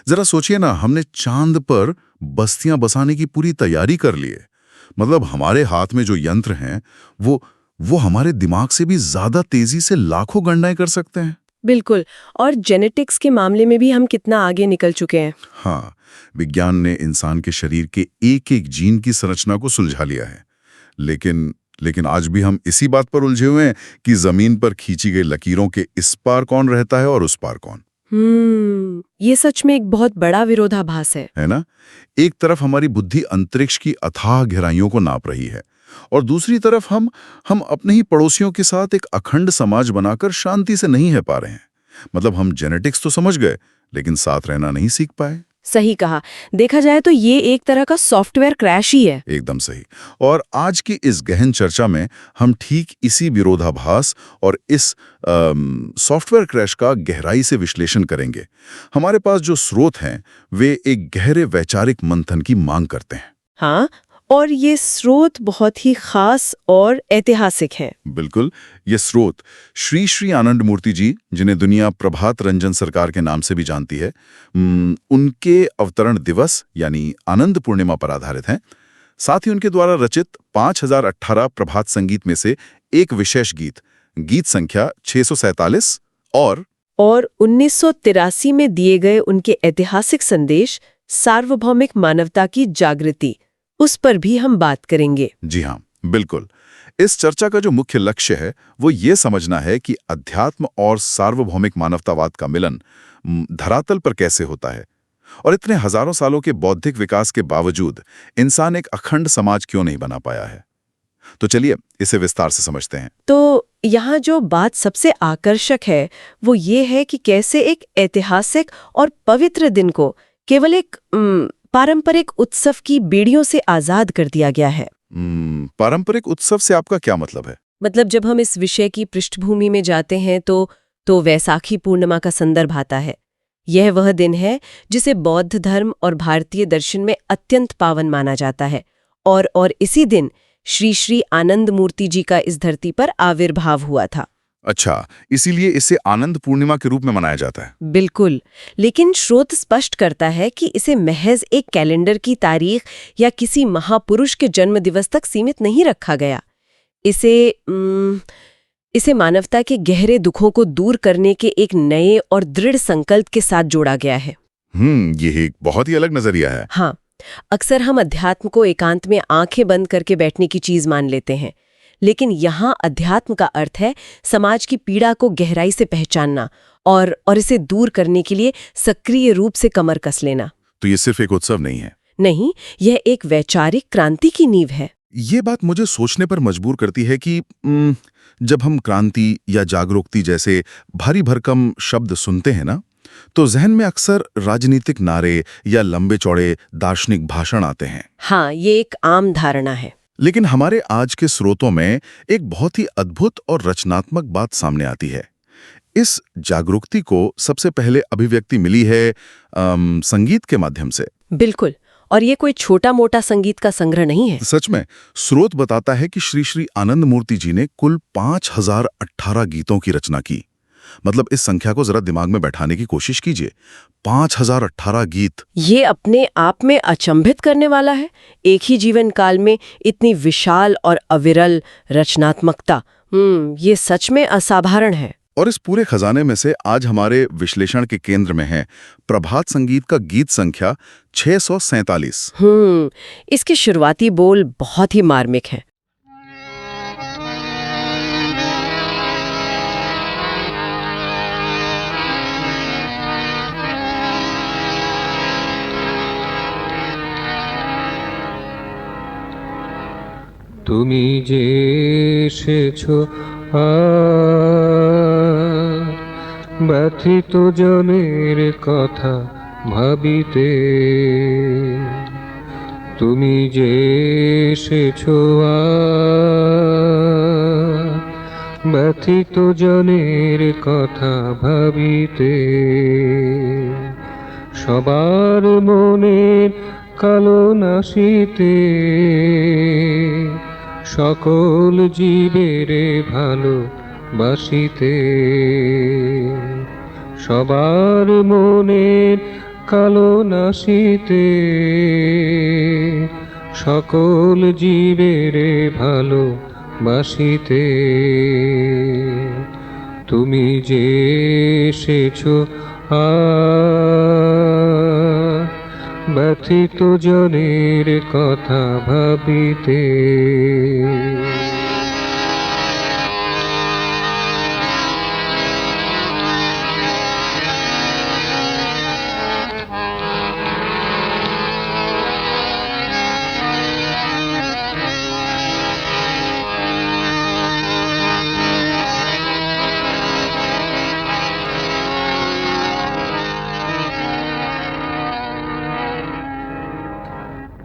जरा सोचिए ना, हमने चांद पर बस्तियां बसाने की पूरी तैयारी कर ली है। मतलब हमारे हाथ में जो यंत्र हैं वो हमारे दिमाग से भी ज्यादा तेजी से लाखों गणनाएं कर सकते हैं। बिल्कुल। और जेनेटिक्स के मामले में भी हम कितना आगे निकल चुके हैं। हाँ, विज्ञान ने इंसान के शरीर के एक एक जीन की संरचना को सुलझा लिया है। लेकिन आज भी हम इसी बात पर उलझे हुए हैं कि जमीन पर खींची गई लकीरों के इस पार कौन रहता है और उस पार कौन। ये सच में एक बहुत बड़ा विरोधाभास है ना? एक तरफ हमारी बुद्धि अंतरिक्ष की अथाह गहराइयों को नाप रही है और दूसरी तरफ हम अपने ही पड़ोसियों के साथ एक अखंड समाज बनाकर शांति से नहीं रह पा रहे हैं। मतलब हम जेनेटिक्स तो समझ गए, लेकिन साथ रहना नहीं सीख पाए। सही कहा। देखा जाए तो ये एक तरह का सॉफ्टवेयर क्रैश ही है। एकदम सही। और आज की इस गहन चर्चा में हम ठीक इसी विरोधाभास और इस सॉफ्टवेयर क्रैश का गहराई से विश्लेषण करेंगे। हमारे पास जो स्रोत हैं वे एक गहरे वैचारिक मंथन की मांग करते हैं। हाँ, और ये स्रोत बहुत ही खास और ऐतिहासिक है। बिल्कुल। ये स्रोत श्री श्री आनंद मूर्ति जी, जिन्हें दुनिया प्रभात रंजन सरकार के नाम से भी जानती है, उनके अवतरण दिवस यानी आनंद पूर्णिमा पर आधारित हैं। साथ ही उनके द्वारा रचित 5018 प्रभात संगीत में से एक विशेष गीत संख्या 647 और 1983 में दिए गए उनके ऐतिहासिक संदेश सार्वभौमिक मानवता की जागृति, उस पर भी हम बात करेंगे। जी हाँ, बिल्कुल। इस चर्चा का जो मुख्य लक्ष्य है वो ये समझना है कि अध्यात्म और सार्वभौमिक मानवतावाद का मिलन धरातल पर कैसे होता है और इतने हजारों सालों के बौद्धिक विकास के बावजूद इंसान एक अखंड समाज क्यों नहीं बना पाया है। तो चलिए इसे विस्तार से समझते हैं। तो यहाँ जो बात सबसे आकर्षक है वो ये है कि कैसे एक ऐतिहासिक और पवित्र दिन को केवल एक पारंपरिक उत्सव की बेड़ियों से आजाद कर दिया गया है। पारंपरिक उत्सव से आपका क्या मतलब है? मतलब जब हम इस विषय की पृष्ठभूमि में जाते हैं तो वैसाखी पूर्णिमा का संदर्भ आता है। यह वह दिन है जिसे बौद्ध धर्म और भारतीय दर्शन में अत्यंत पावन माना जाता है और इसी दिन श्री श्री आनंद मूर्ति जी का इस धरती पर आविर्भाव हुआ था। अच्छा, इसीलिए इसे आनंद पूर्णिमा के रूप में मनाया जाता है। बिल्कुल। लेकिन स्रोत स्पष्ट करता है कि इसे महज एक कैलेंडर की तारीख या किसी महापुरुष के जन्म दिवस तक सीमित नहीं रखा गया। इसे मानवता के गहरे दुखों को दूर करने के एक नए और दृढ़ संकल्प के साथ जोड़ा गया है। ये एक बहुत ही अलग नजरिया है। हाँ, अक्सर हम अध्यात्म को एकांत में आंखें बंद करके बैठने की चीज मान लेते हैं, लेकिन यहाँ अध्यात्म का अर्थ है समाज की पीड़ा को गहराई से पहचानना और इसे दूर करने के लिए सक्रिय रूप से कमर कस लेना। तो ये सिर्फ एक उत्सव नहीं है। नहीं, यह एक वैचारिक क्रांति की नींव है। ये बात मुझे सोचने पर मजबूर करती है कि जब हम क्रांति या जागरूकता जैसे भारी भरकम शब्द सुनते हैं ना, तो जहन में अक्सर राजनीतिक नारे या लंबे चौड़े दार्शनिक भाषण आते हैं। हाँ, ये एक आम धारणा है। लेकिन हमारे आज के स्रोतों में एक बहुत ही अद्भुत और रचनात्मक बात सामने आती है। इस जागरूकता को सबसे पहले अभिव्यक्ति मिली है संगीत के माध्यम से। बिल्कुल। और ये कोई छोटा मोटा संगीत का संग्रह नहीं है। सच में स्रोत बताता है कि श्री श्री आनंद मूर्ति जी ने कुल 5018 गीतों की रचना की। मतलब इस संख्या को जरा दिमाग में बैठाने की कोशिश कीजिए। 5018 गीत। ये अपने आप में अचंभित करने वाला है। एक ही जीवन काल में इतनी विशाल और अविरल रचनात्मकता, ये सच में असाधारण है। और इस पूरे खजाने में से आज हमारे विश्लेषण के केंद्र में है प्रभात संगीत का गीत संख्या 647। इसके शुरुआती बोल बहुत ही मार्मिक हैं। তুমি যে এসেছো ব্যথিত জনের কথা ভাবিতে, তুমি যে এসেছো ব্যথিত জনের কথা ভাবিতে, সবার মনের কালো নাশিতে, সকল জীবের ভালো বাসিতে, সবার মনের কালো নাশিতে সকল জীবের ভালো বাসিতে তুমি যে এসেছো ব্যথিত জনের কথা ভাবিতে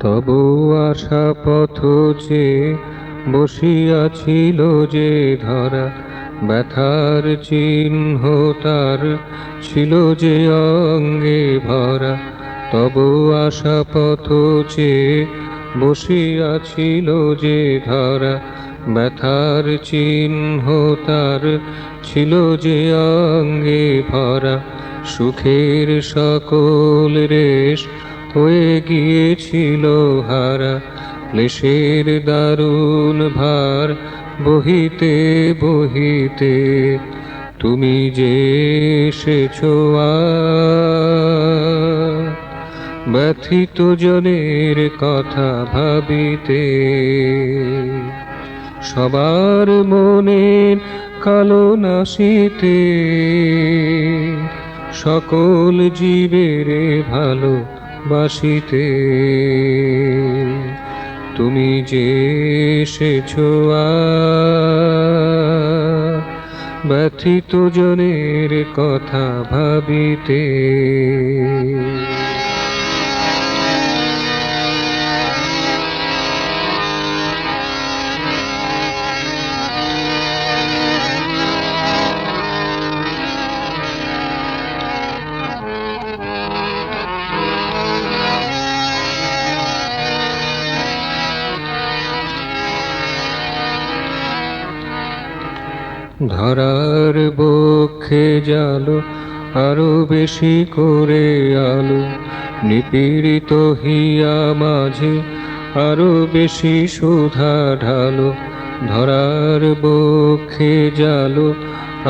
তবু আশা পথ যে বসিয়াছিল যে ধরা ব্যথার চিহ্ন তার ছিল যে অঙ্গে ভরা তবু আশা পথ যে বসিয়াছিল যে ধরা ব্যথার চিহ্ন তার ছিল যে অঙ্গে ভরা সুখের সকল রেশ হয়ে গিয়েছিল হারা ক্লেশের দারুণ ভার বহিতে বহিতে তুমি যে এসেছো ব্যথিত জনের কথা ভাবিতে সবার মনের কালো নাশিতে সকল জীবের ভালো বাসিতে তুমি যে এসেছো ব্যথিত জনের কথা ভাবিতে ধরার বক্ষে জালো আরো বেশি করে আলো নিপীড়িত হিয়া মাঝে আরো বেশি সুধা ঢালো ধরার বক্ষে জালো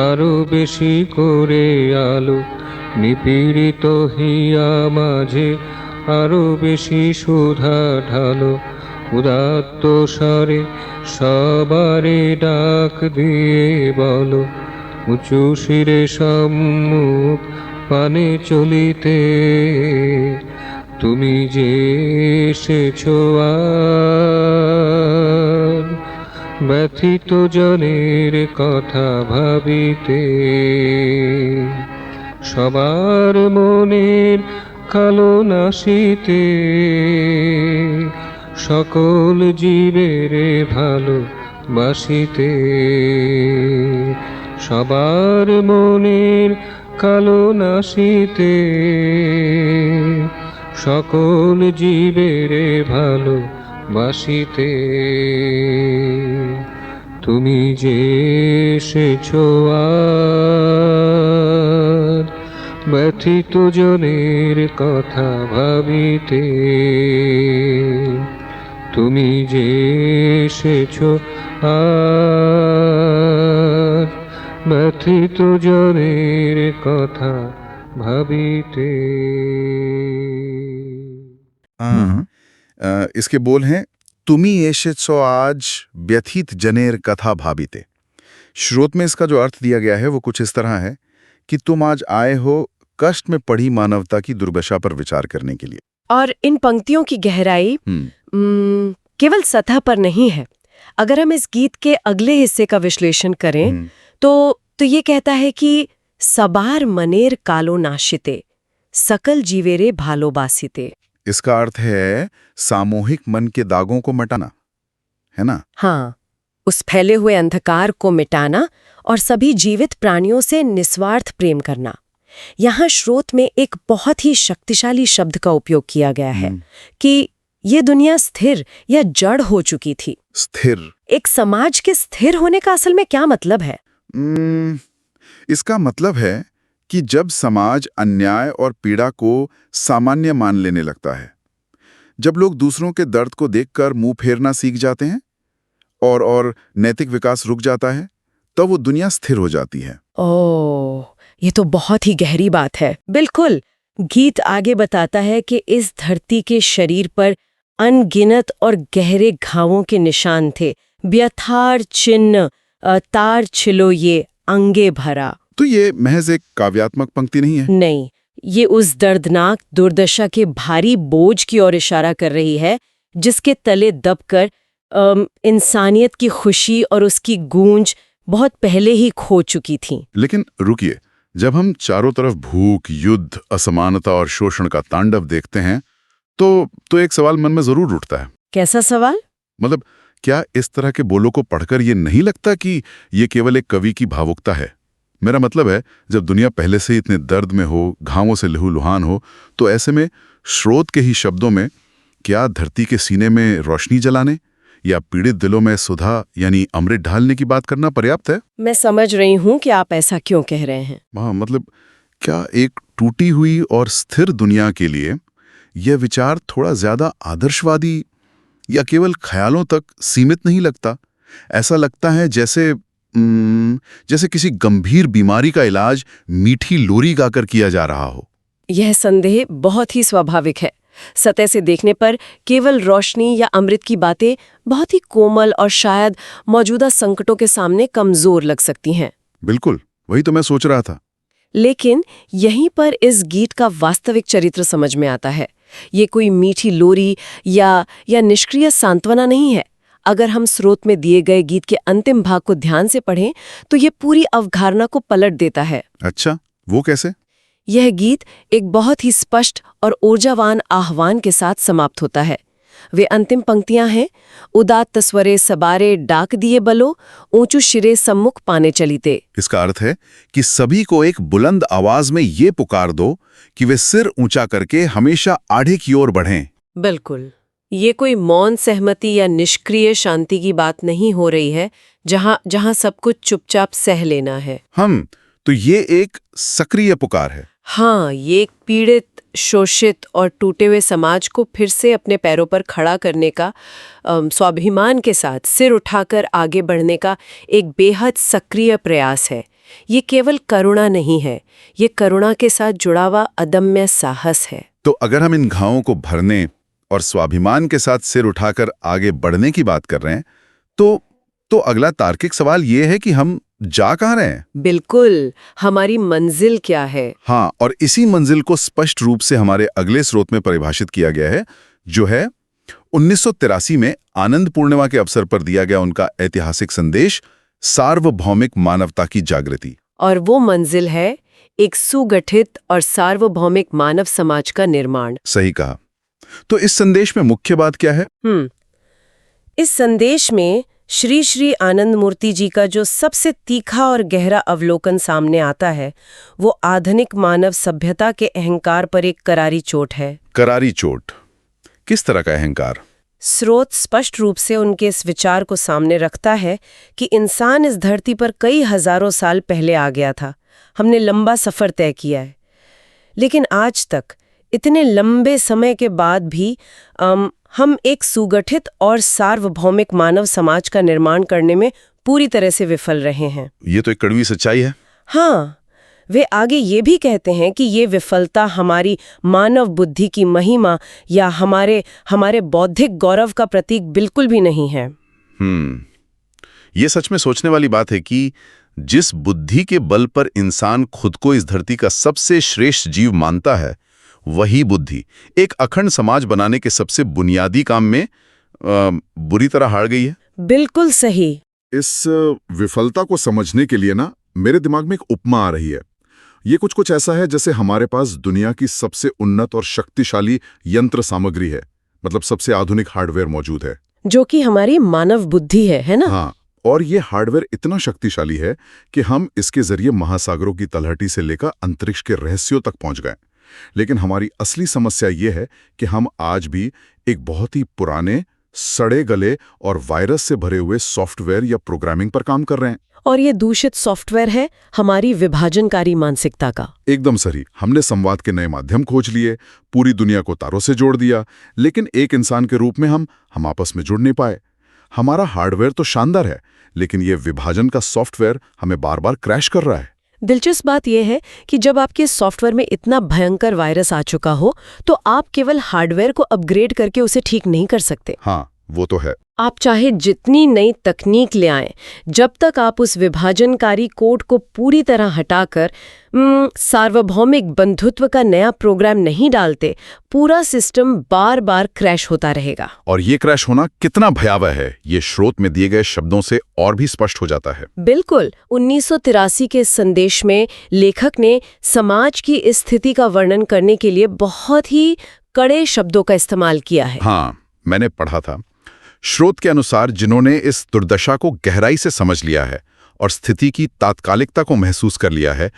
আরো বেশি করে আলো নিপীড়িত হিয়া মাঝে আরো বেশি সুধা ঢালো উদাত্ত স্বরে সবারে ডাক দিয়ে বলো উঁচু শিরে সম্মুখ পানে চলিতে তুমি যে এসেছো ব্যথিত জনের কথা ভাবিতে সবার মনের কালো নাশিতে সকল জীবের ভালো বাসিতে সবার মনের কালো নাশিতে সকল জীবের ভালো বাসিতে তুমি যে এসেছো ব্যথিত জনের কথা ভাবিতে তুমি যে এসেছো ব্যথিত জনের কথা ভাবিতে इसके बोल हैं तुमी एशेत्सो आज व्यथित जनेर कथा भाबिते। श्रोत में इसका जो अर्थ दिया गया है वो कुछ इस तरह है कि तुम आज आए हो कष्ट में पड़ी मानवता की दुर्दशा पर विचार करने के लिए। और इन पंक्तियों की गहराई केवल सतह पर नहीं है। अगर हम इस गीत के अगले हिस्से का विश्लेषण करें तो ये कहता है कि सबार मनेर कालो नाशिते सकल जीवेरे भालो बासिते। इसका अर्थ है सामूहिक मन के दागों को मिटाना, है ना? हाँ, उस फैले हुए अंधकार को मिटाना और सभी जीवित प्राणियों से निस्वार्थ प्रेम करना। यहाँ श्रोत में एक बहुत ही शक्तिशाली शब्द का उपयोग किया गया है कि ये दुनिया स्थिर या जड़ हो चुकी थी। स्थिर। एक समाज के स्थिर होने का असल में क्या मतलब है? इसका मतलब है कि जब समाज अन्याय और पीड़ा को सामान्य मान लेने लगता है, जब लोग दूसरों के दर्द को देखकर मुंह फेरना सीख जाते हैं और नैतिक विकास रुक जाता है, तब वो दुनिया स्थिर हो जाती है। ओह, ये तो बहुत ही गहरी बात है। बिल्कुल। गीत आगे बताता है कि इस धरती के शरीर पर अनगिनत और गहरे घावों के निशान थे। व्यथार चिन्ह, तार छिलो ये अंगे भरा। तो ये महज एक काव्यात्मक पंक्ति नहीं है। नहीं, ये उस दर्दनाक दुर्दशा के भारी बोझ की ओर इशारा कर रही है, जिसके तले दबकर इंसानियत की खुशी और उसकी गूंज बहुत पहले ही खो चुकी थी। लेकिन रुकिए, जब हम चारों तरफ भूख, युद्ध, असमानता और शोषण का तांडव देखते हैं, तो एक सवाल मन में जरूर उठता है। कैसा सवाल? मतलब क्या इस तरह के बोलों को पढ़कर ये नहीं लगता कि ये केवल एक कवि की भावुकता है? मेरा मतलब है, जब दुनिया पहले से ही इतने दर्द में हो, घावों से लहूलुहान हो, तो ऐसे में स्रोत के ही शब्दों में क्या धरती के सीने में रोशनी जलाने या पीड़ित दिलों में सुधा यानी अमृत ढालने की बात करना पर्याप्त है? मैं समझ रही हूँ कि आप ऐसा क्यों कह रहे हैं। हाँ, मतलब क्या एक टूटी हुई और स्थिर दुनिया के लिए यह विचार थोड़ा ज्यादा आदर्शवादी या केवल ख्यालों तक सीमित नहीं लगता? ऐसा लगता है जैसे किसी गंभीर बीमारी का इलाज मीठी लोरी गाकर किया जा रहा हो। यह संदेह बहुत ही स्वाभाविक है। सतह से देखने पर केवल रोशनी या अमृत की बातें बहुत ही कोमल और शायद मौजूदा संकटों के सामने कमजोर लग सकती हैं। बिल्कुल, वही तो मैं सोच रहा था। लेकिन यहीं पर इस गीत का वास्तविक चरित्र समझ में आता है। ये कोई मीठी लोरी या निष्क्रिय सांत्वना नहीं है। अगर हम स्रोत में दिए गए गीत के अंतिम भाग को ध्यान से पढ़ें तो ये पूरी अवधारणा को पलट देता है। अच्छा, वो कैसे? यह गीत एक बहुत ही स्पष्ट और ऊर्जावान आह्वान के साथ समाप्त होता है। वे अंतिम पंक्तियां हैं, उदात्त स्वरे सबारे डाक दिए बलो, ऊंचू शिरे सम्मुख पाने चलीते। इसका अर्थ है कि सभी को एक बुलंद आवाज में ये पुकार दो कि वे सिर ऊंचा करके हमेशा आगे की ओर बढ़ें। बिल्कुल, ये कोई मौन सहमति या निष्क्रिय शांति की बात नहीं हो रही है, जहां सब कुछ चुपचाप सह लेना है। तो ये एक सक्रिय पुकार है। हाँ, ये एक पीड़ित, शोषित और टूटे हुए समाज को फिर से अपने पैरों पर खड़ा करने का, स्वाभिमान के साथ सिर उठाकर आगे बढ़ने का एक बेहद सक्रिय प्रयास है। ये केवल करुणा नहीं है, ये करुणा के साथ जुड़ा हुआ अदम्य साहस है। तो अगर हम इन घावों को भरने और स्वाभिमान के साथ सिर उठाकर आगे बढ़ने की बात कर रहे हैं, तो अगला तार्किक सवाल ये है कि हम जा कहाँ रहे हैं? बिल्कुल, हमारी मंजिल क्या है? हाँ, और इसी मंजिल को स्पष्ट रूप से हमारे अगले स्रोत में परिभाषित किया गया है, जो है 1983 में आनंद पूर्णिमा के अवसर पर दिया गया उनका ऐतिहासिक संदेश, सार्वभौमिक मानवता की जागृति। और वो मंजिल है एक सुगठित और सार्वभौमिक मानव समाज का निर्माण। सही कहा। तो इस संदेश में मुख्य बात क्या है? इस संदेश में श्री श्री आनंद मूर्ति जी का जो सबसे तीखा और गहरा अवलोकन सामने आता है, वो आधुनिक मानव सभ्यता के अहंकार पर एक करारी चोट है। करारी चोट? किस तरह का अहंकार? स्रोत स्पष्ट रूप से उनके इस विचार को सामने रखता है कि इंसान इस धरती पर कई हजारों साल पहले आ गया था। हमने लंबा सफर तय किया है, लेकिन आज तक इतने लंबे समय के बाद भी हम एक सुगठित और सार्वभौमिक मानव समाज का निर्माण करने में पूरी तरह से विफल रहे हैं। ये तो एक कड़वी सच्चाई है। हाँ, वे आगे ये भी कहते हैं कि ये विफलता हमारी मानव बुद्धि की महिमा या हमारे बौद्धिक गौरव का प्रतीक बिल्कुल भी नहीं है। ये सच में सोचने वाली बात है कि जिस बुद्धि के बल पर इंसान खुद को इस धरती का सबसे श्रेष्ठ जीव मानता है, वही बुद्धि एक अखंड समाज बनाने के सबसे बुनियादी काम में बुरी तरह हार गई है। बिल्कुल सही। इस विफलता को समझने के लिए ना मेरे दिमाग में एक उपमा आ रही है। ये कुछ ऐसा है जैसे हमारे पास दुनिया की सबसे उन्नत और शक्तिशाली यंत्र सामग्री है, मतलब सबसे आधुनिक हार्डवेयर मौजूद है, जो कि हमारी मानव बुद्धि है ना? हाँ, और ये हार्डवेयर इतना शक्तिशाली है कि हम इसके जरिए महासागरों की तलहटी से लेकर अंतरिक्ष के रहस्यों तक पहुंच गए। लेकिन हमारी असली समस्या ये है कि हम आज भी एक बहुत ही पुराने, सड़े गले और वायरस से भरे हुए सॉफ्टवेयर या प्रोग्रामिंग पर काम कर रहे हैं। और ये दूषित सॉफ्टवेयर है हमारी विभाजनकारी मानसिकता का। एकदम सही। हमने संवाद के नए माध्यम खोज लिए, पूरी दुनिया को तारों से जोड़ दिया, लेकिन एक इंसान के रूप में हम आपस में जुड़ नहीं पाए। हमारा हार्डवेयर तो शानदार है, लेकिन ये विभाजन का सॉफ्टवेयर हमें बार बार क्रैश कर रहा है। दिलचस्प बात यह है कि जब आपके सॉफ्टवेयर में इतना भयंकर वायरस आ चुका हो तो आप केवल हार्डवेयर को अपग्रेड करके उसे ठीक नहीं कर सकते। हाँ, वो तो है। आप चाहे जितनी नई तकनीक ले आएं, जब तक आप उस विभाजनकारी कोड को पूरी तरह हटाकर सार्वभौमिक बंधुत्व का नया प्रोग्राम नहीं डालते, पूरा सिस्टम बार बार क्रैश होता रहेगा। और ये क्रैश होना कितना भयावह है, ये स्रोत में दिए गए शब्दों से और भी स्पष्ट हो जाता है। बिल्कुल। 1983 के संदेश में लेखक ने समाज की इस स्थिति का वर्णन करने के लिए बहुत ही कड़े शब्दों का इस्तेमाल किया है। हाँ, मैंने पढ़ा था। स्रोत के अनुसार जिन्होंने इस दुर्दशा को गहराई से समझ लिया है और स्थिति की तात्कालिकता को महसूस कर लिया है,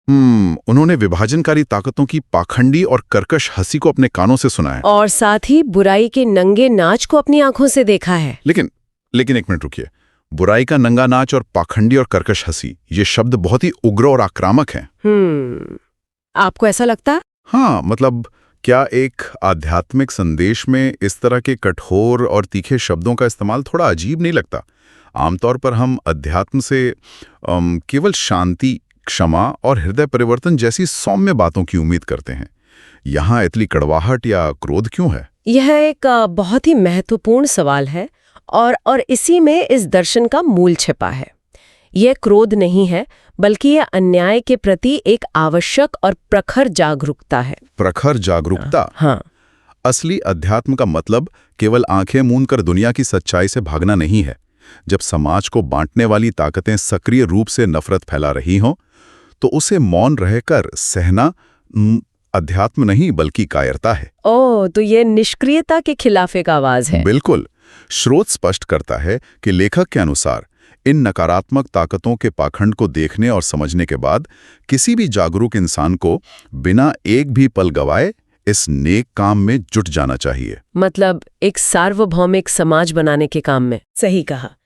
उन्होंने विभाजनकारी ताकतों की पाखंडी और कर्कश हंसी को अपने कानों से सुना है और साथ ही बुराई के नंगे नाच को अपनी आंखों से देखा है। लेकिन एक मिनट रुकिए। बुराई का नंगा नाच और पाखंडी और कर्कश हंसी, ये शब्द बहुत ही उग्र और आक्रामक हैं। आपको ऐसा लगता? हाँ, मतलब क्या एक आध्यात्मिक संदेश में इस तरह के कठोर और तीखे शब्दों का इस्तेमाल थोड़ा अजीब नहीं लगता? आमतौर पर हम अध्यात्म से केवल शांति, क्षमा और हृदय परिवर्तन जैसी सौम्य बातों की उम्मीद करते हैं। यहाँ इतनी कड़वाहट या क्रोध क्यों है? यह एक बहुत ही महत्वपूर्ण सवाल है और इसी में इस दर्शन का मूल छिपा है। यह क्रोध नहीं है, बल्कि यह अन्याय के प्रति एक आवश्यक और प्रखर जागरूकता है। प्रखर जागरूकता? हाँ। असली अध्यात्म का मतलब केवल आंखें मूंद कर दुनिया की सच्चाई से भागना नहीं है। जब समाज को बांटने वाली ताकतें सक्रिय रूप से नफरत फैला रही हों, तो उसे मौन रहकर सहना अध्यात्म नहीं बल्कि कायरता है। ओह, तो ये निष्क्रियता के खिलाफ एक आवाज है। बिल्कुल। स्रोत स्पष्ट करता है कि लेखक के अनुसार इन नकारात्मक ताकतों के पाखंड को देखने और समझने के बाद किसी भी जागरूक इंसान को बिना एक भी पल गवाए इस नेक काम में जुट जाना चाहिए। मतलब एक सार्वभौमिक समाज बनाने के काम में। सही कहा।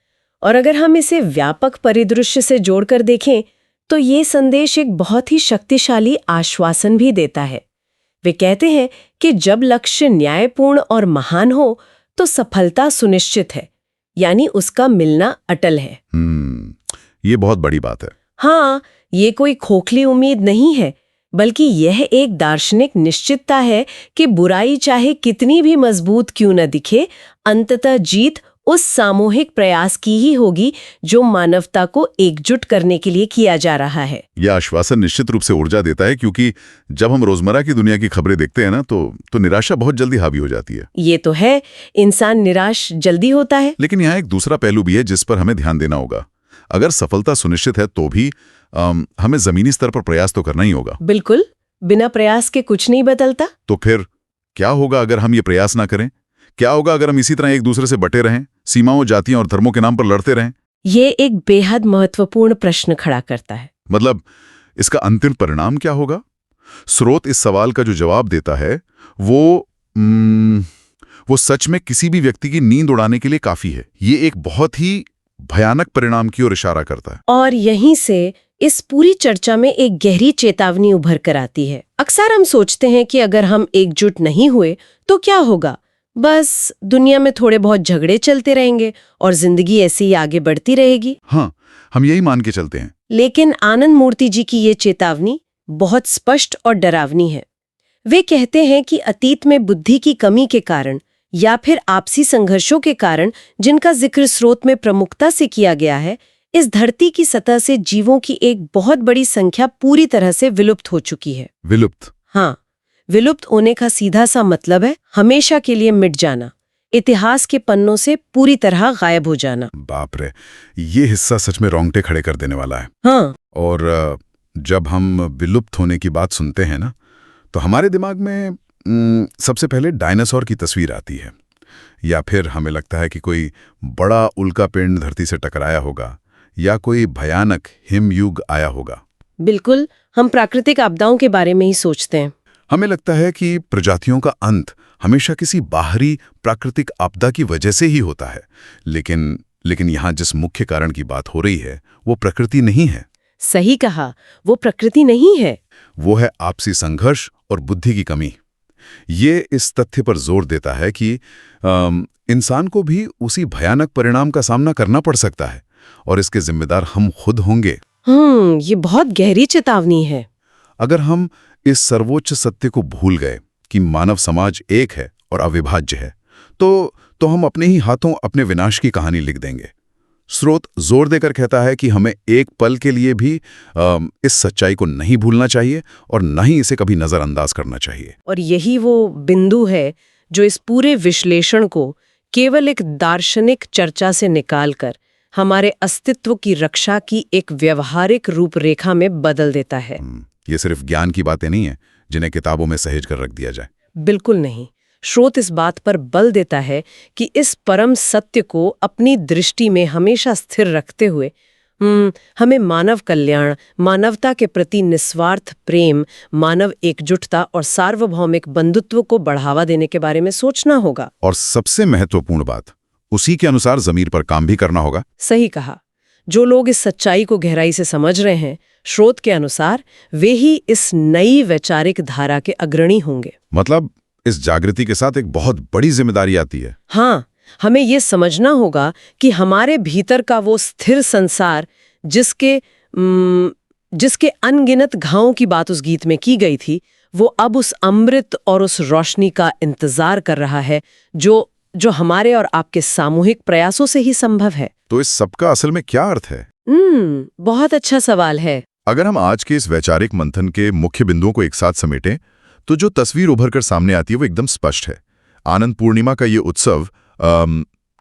और अगर हम इसे व्यापक परिदृश्य से जोड़कर देखें तो ये संदेश एक बहुत ही शक्तिशाली आश्वासन भी देता है। वे कहते हैं कि जब लक्ष्य न्यायपूर्ण और महान हो तो सफलता सुनिश्चित है, यानी उसका मिलना अटल है। ये बहुत बड़ी बात है। हाँ, ये कोई खोखली उम्मीद नहीं है, बल्कि यह एक दार्शनिक निश्चितता है कि बुराई चाहे कितनी भी मजबूत क्यों न दिखे, अंततः जीत उस सामूहिक प्रयास की ही होगी जो मानवता को एकजुट करने के लिए किया जा रहा है। यह आश्वासन निश्चित रूप से ऊर्जा देता है, क्योंकि जब हम रोजमर्रा की दुनिया की खबरें देखते हैं ना, तो निराशा बहुत जल्दी हावी हो जाती है। ये तो है, इंसान निराश जल्दी होता है। लेकिन यहाँ एक दूसरा पहलू भी है जिस पर हमें ध्यान देना होगा। अगर सफलता सुनिश्चित है तो भी हमें जमीनी स्तर पर प्रयास तो करना ही होगा। बिल्कुल, बिना प्रयास के कुछ नहीं बदलता। तो फिर क्या होगा अगर हम ये प्रयास ना करें? क्या होगा अगर हम इसी तरह एक दूसरे से बटे रहें, सीमाओं, जातियों और धर्मों के नाम पर लड़ते रहें? ये एक बेहद महत्वपूर्ण प्रश्न खड़ा करता है। मतलब इसका अंतिम परिणाम क्या होगा? स्रोत इस सवाल का जो जवाब देता है वो सच में किसी भी व्यक्ति की नींद उड़ाने के लिए काफी है। ये एक बहुत ही भयानक परिणाम की ओर इशारा करता है। और यहीं से इस पूरी चर्चा में एक गहरी चेतावनी उभर कर आती है। अक्सर हम सोचते हैं कि अगर हम एकजुट नहीं हुए तो क्या होगा, बस दुनिया में थोड़े बहुत झगड़े चलते रहेंगे और जिंदगी ऐसे ही आगे बढ़ती रहेगी। हाँ, हम यही मान के चलते हैं। लेकिन आनंद मूर्ति जी की ये चेतावनी बहुत स्पष्ट और डरावनी है। वे कहते हैं कि अतीत में बुद्धि की कमी के कारण या फिर आपसी संघर्षों के कारण, जिनका जिक्र स्रोत में प्रमुखता से किया गया है, इस धरती की सतह से जीवों की एक बहुत बड़ी संख्या पूरी तरह से विलुप्त हो चुकी है। विलुप्त? हाँ, विलुप्त होने का सीधा सा मतलब है हमेशा के लिए मिट जाना, इतिहास के पन्नों से पूरी तरह गायब हो जाना। बाप रे, ये हिस्सा सच में रोंगटे खड़े कर देने वाला है। हाँ। और जब हम विलुप्त होने की बात सुनते हैं ना, तो हमारे दिमाग में सबसे पहले डायनासोर की तस्वीर आती है, या फिर हमें लगता है कि कोई बड़ा उल्कापिंड धरती से टकराया होगा, या कोई भयानक हिमयुग आया होगा। बिल्कुल, हम प्राकृतिक आपदाओं के बारे में ही सोचते हैं। हमें लगता है कि प्रजातियों का अंत हमेशा किसी बाहरी प्राकृतिक आपदा की वजह से ही होता है, लेकिन लेकिन यहाँ जिस मुख्य कारण की बात हो रही है वो प्रकृति नहीं है, सही कहा, वो प्रकृति नहीं है। वो है आपसी संघर्ष और बुद्धि की कमी। ये इस तथ्य पर जोर देता है कि इंसान को भी उसी भयानक परिणाम का सामना करना पड़ सकता है और इसके जिम्मेदार हम खुद होंगे। ये बहुत गहरी चेतावनी है। अगर हम इस सर्वोच्च सत्य को भूल गए कि मानव समाज एक है और अविभाज्य है, तो हम अपने ही हाथों अपने विनाश की कहानी लिख देंगे। स्रोत जोर देकर कहता है कि हमें एक पल के लिए भी इस सच्चाई को नहीं भूलना चाहिए और न ही इसे कभी नजरअंदाज करना चाहिए। और यही वो बिंदु है जो इस पूरे विश्लेषण को केवल एक दार्शनिक चर्चा से निकालकर हमारे अस्तित्व की रक्षा की एक व्यवहारिक रूपरेखा में बदल देता है। ये सिर्फ ज्ञान की बातें नहीं है जिन्हें किताबों में सहेज कर रख दिया जाए। बिल्कुल नहीं। स्रोत इस बात पर बल देता है कि इस परम सत्य को अपनी दृष्टि में हमेशा स्थिर रखते हुए हमें मानव कल्याण, मानवता के प्रति निस्वार्थ प्रेम, मानव एकजुटता और सार्वभौमिक बंधुत्व को बढ़ावा देने के बारे में सोचना होगा। और सबसे महत्वपूर्ण बात, उसी के अनुसार जमीर पर काम भी करना होगा। सही कहा। जो लोग इस सच्चाई को गहराई से समझ रहे हैं, स्रोत के अनुसार वे ही इस नई वैचारिक धारा के अग्रणी होंगे। मतलब इस जागृति के साथ एक बहुत बड़ी जिम्मेदारी आती है। हाँ, हमें ये समझना होगा कि हमारे भीतर का वो स्थिर संसार जिसके अनगिनत घावों की बात उस गीत में की गई थी, वो अब उस अमृत और उस रोशनी का इंतजार कर रहा है जो हमारे और आपके सामूहिक प्रयासों से ही संभव है। तो इस सबका असल में क्या अर्थ है? बहुत अच्छा सवाल है। अगर हम आज के इस वैचारिक मंथन के मुख्य बिंदुओं को एक साथ समेटें, तो जो तस्वीर उभर कर सामने आती है वो एकदम स्पष्ट है। आनंद पूर्णिमा का ये उत्सव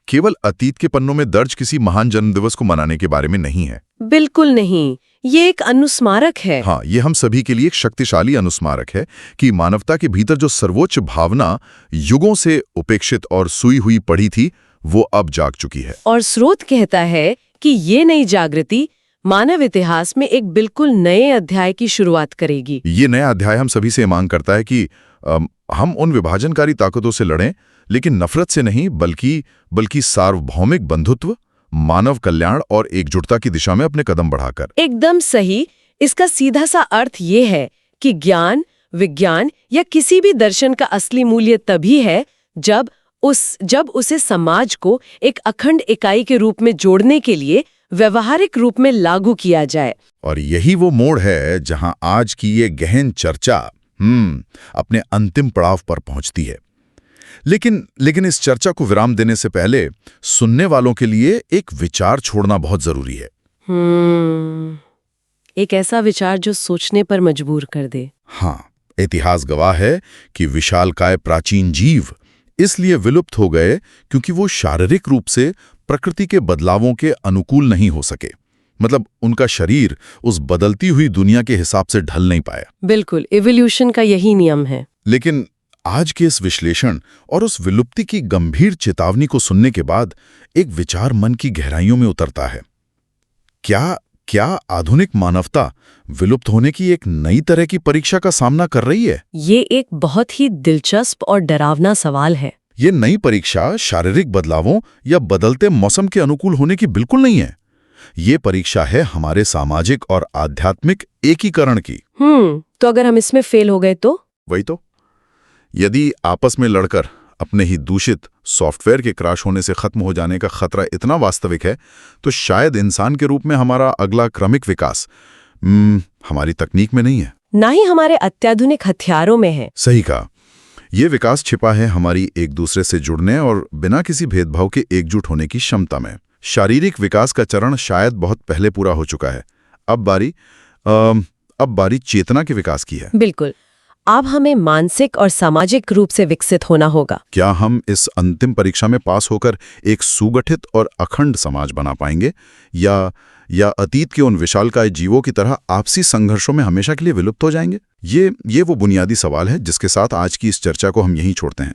केवल अतीत के पन्नों में दर्ज किसी महान जन्मदिवस को मनाने के बारे में नहीं है। बिल्कुल नहीं, ये एक अनुस्मारक है। हाँ, ये हम सभी के लिए एक शक्तिशाली अनुस्मारक है कि मानवता के भीतर जो सर्वोच्च भावना युगों से उपेक्षित और सुई हुई पड़ी थी, वो अब जाग चुकी है। और स्रोत कहता है कि ये नई जागृति मानव इतिहास में एक बिल्कुल नए अध्याय की शुरुआत करेगी। ये नया अध्याय हम सभी से मांग करता है कि हम उन विभाजनकारी ताकतों से लड़ें, लेकिन नफरत से नहीं, बल्कि सार्वभौमिक बंधुत्व, मानव कल्याण और एकजुटता की दिशा में अपने कदम बढ़ाकर। एकदम सही। इसका सीधा सा अर्थ ये है कि ज्ञान, विज्ञान या किसी भी दर्शन का असली मूल्य तभी है जब उसे समाज को एक अखंड इकाई के रूप में जोड़ने के लिए व्यवहारिक रूप में लागू किया जाए। और यही वो मोड़ है जहां आज की ये गहन चर्चा अपने अंतिम पड़ाव पर पहुंचती है। लेकिन इस चर्चा को विराम देने से पहले सुनने वालों के लिए एक विचार छोड़ना बहुत जरूरी है। एक ऐसा विचार जो सोचने पर मजबूर कर दे। हाँ, इतिहास गवाह है कि विशालकाय प्राचीन जीव इसलिए विलुप्त हो गए क्योंकि वो शारीरिक रूप से प्रकृति के बदलावों के अनुकूल नहीं हो सके। मतलब उनका शरीर उस बदलती हुई दुनिया के हिसाब से ढल नहीं पाया। बिल्कुल, इवोल्यूशन का यही नियम है। लेकिन आज के इस विश्लेषण और उस विलुप्ति की गंभीर चेतावनी को सुनने के बाद एक विचार मन की गहराइयों में उतरता है। क्या आधुनिक मानवता विलुप्त होने की एक नई तरह की परीक्षा का सामना कर रही है? ये एक बहुत ही दिलचस्प और डरावना सवाल है। ये नई परीक्षा शारीरिक बदलावों या बदलते मौसम के अनुकूल होने की बिल्कुल नहीं है। ये परीक्षा है हमारे सामाजिक और आध्यात्मिक एकीकरण की। तो अगर हम इसमें फेल हो गए तो? वही तो। यदि आपस में लड़कर अपने ही दूषित सॉफ्टवेयर के क्रैश होने से खत्म हो जाने का खतरा इतना वास्तविक है, तो शायद इंसान के रूप में हमारा अगला क्रमिक विकास हमारी तकनीक में नहीं है, ना ही हमारे अत्याधुनिक हथियारों में है। सही कहा। ये विकास छिपा है हमारी एक दूसरे से जुड़ने और बिना किसी भेदभाव के एकजुट होने की क्षमता में। शारीरिक विकास का चरण शायद बहुत पहले पूरा हो चुका है। अब बारी चेतना के विकास की है। बिल्कुल। अब हमें मानसिक और सामाजिक रूप से विकसित होना होगा। क्या हम इस अंतिम परीक्षा में पास होकर एक सुगठित और अखंड समाज बना पाएंगे, या अतीत के उन विशालकाय जीवों की तरह आपसी संघर्षों में हमेशा के लिए विलुप्त हो जाएंगे? ये वो बुनियादी सवाल है जिसके साथ आज की इस चर्चा को हम यहीं छोड़ते हैं।